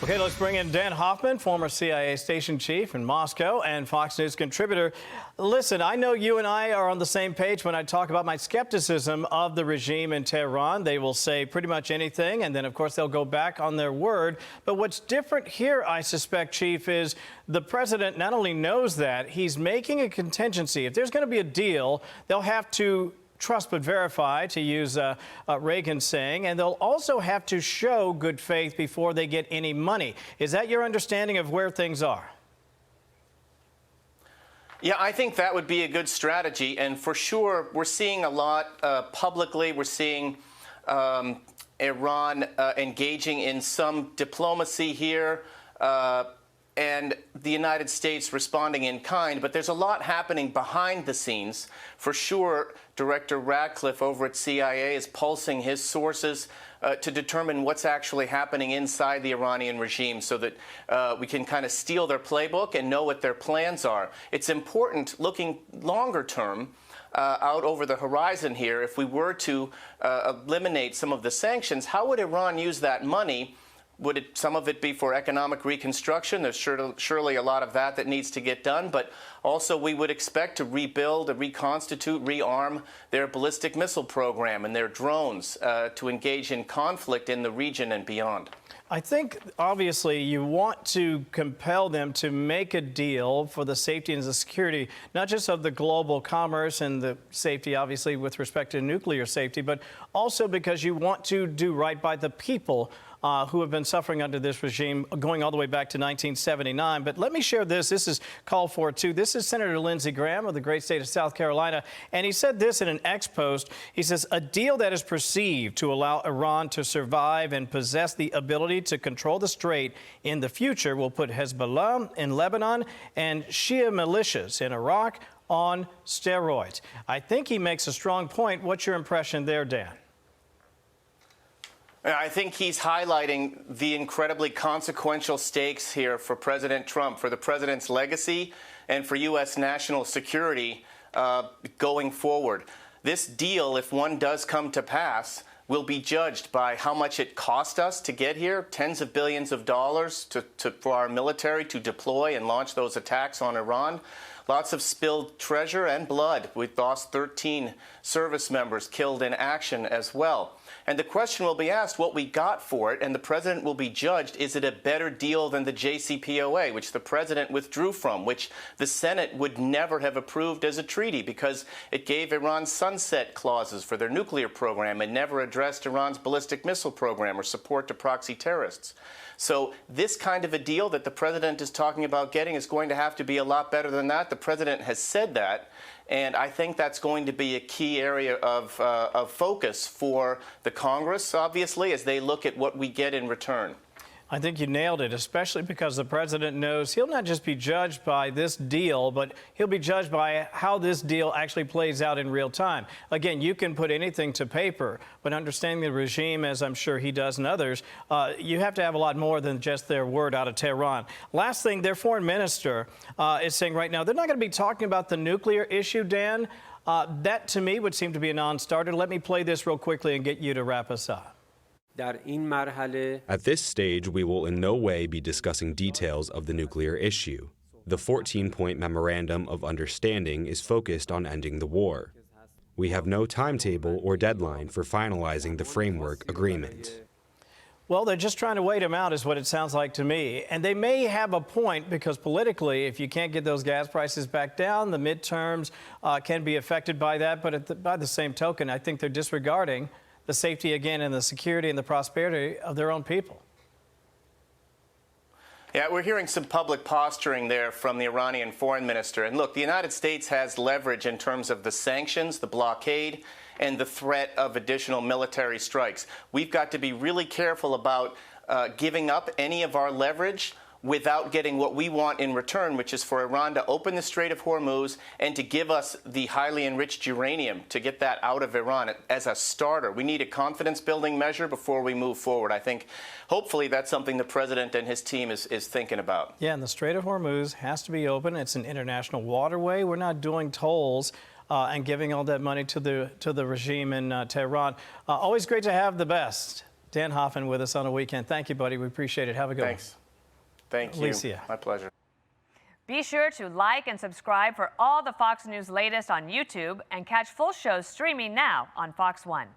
Okay, let's bring in Dan Hoffman, former CIA station chief in Moscow and Fox News contributor. Listen, I know you and I are on the same page when I talk about my skepticism of the regime in Tehran. They will say pretty much anything, and then, of course, they'll go back on their word. But what's different here, I suspect, Chief, is the president not only knows that, he's making a contingency. If there's going to be a deal, they'll have to trust but verify, to use Reagan's saying, and they'll also have to show good faith before they get any money. Is that your understanding of where things are? Yeah, I think that would be a good strategy, and for sure, we're seeing a lot publicly. We're seeing Iran engaging in some diplomacy here, and the United States responding in kind, but there's a lot happening behind the scenes. For sure, Director Ratcliffe over at CIA is pulsing his sources to determine what's actually happening inside the Iranian regime so that we can kind of steal their playbook and know what their plans are. It's important, looking longer term, out over the horizon here, if we were to eliminate some of the sanctions, how would Iran use that money? Would some of it be for economic reconstruction? There's surely a lot of that needs to get done, but also we would expect to rebuild, reconstitute, rearm their ballistic missile program and their drones to engage in conflict in the region and beyond. I think, obviously, you want to compel them to make a deal for the safety and the security, not just of the global commerce and the safety, obviously, with respect to nuclear safety, but also because you want to do right by the people who have been suffering under this regime going all the way back to 1979. But let me share this. This is called for, too. This is Senator Lindsey Graham of the great state of South Carolina. And he said this in an X post. He says, a deal that is perceived to allow Iran to survive and possess the ability to control the strait in the future will put Hezbollah in Lebanon and Shia militias in Iraq on steroids. I think he makes a strong point. What's your impression there, Dan? I think he's highlighting the incredibly consequential stakes here for President Trump, for the president's legacy, and for U.S. national security going forward. This deal, if one does come to pass, will be judged by how much it cost us to get here, tens of billions of dollars for our military to deploy and launch those attacks on Iran. Lots of spilled treasure and blood. We've lost 13 service members killed in action as well. And the question will be asked what we got for it, and the president will be judged, is it a better deal than the JCPOA, which the president withdrew from, which the Senate would never have approved as a treaty because it gave Iran sunset clauses for their nuclear program and never addressed Iran's ballistic missile program or support to proxy terrorists. So this kind of a deal that the president is talking about getting is going to have to be a lot better than that. The president has said that. And I think that's going to be a key area of focus for the Congress, obviously, as they look at what we get in return. I think you nailed it, especially because the president knows he'll not just be judged by this deal, but he'll be judged by how this deal actually plays out in real time. Again, you can put anything to paper, but understanding the regime, as I'm sure he does and others, you have to have a lot more than just their word out of Tehran. Last thing, their foreign minister is saying right now they're not going to be talking about the nuclear issue, Dan. That, to me, would seem to be a non-starter. Let me play this real quickly and get you to wrap us up. At this stage, we will in no way be discussing details of the nuclear issue. The 14-point memorandum of understanding is focused on ending the war. We have no timetable or deadline for finalizing the framework agreement. Well, they're just trying to wait him out is what it sounds like to me. And they may have a point because politically, if you can't get those gas prices back down, the midterms can be affected by that. But by the same token, I think they're disregarding the safety, again, and the security and the prosperity of their own people. Yeah, we're hearing some public posturing there from the Iranian foreign minister. And look, the United States has leverage in terms of the sanctions, the blockade, and the threat of additional military strikes. We've got to be really careful about giving up any of our leverage without getting what we want in return, which is for Iran to open the Strait of Hormuz and to give us the highly enriched uranium, to get that out of Iran as a starter. We need a confidence-building measure before we move forward. I think, hopefully, that's something the president and his team is thinking about. Yeah, and the Strait of Hormuz has to be open. It's an international waterway. We're not doing tolls and giving all that money to the regime in Tehran. Always great to have the best. Dan Hoffman with us on a weekend. Thank you, buddy. We appreciate it. Have a good Thanks. Thank you. Alicia. My pleasure. Be sure to like and subscribe for all the Fox News latest on YouTube and catch full shows streaming now on Fox One.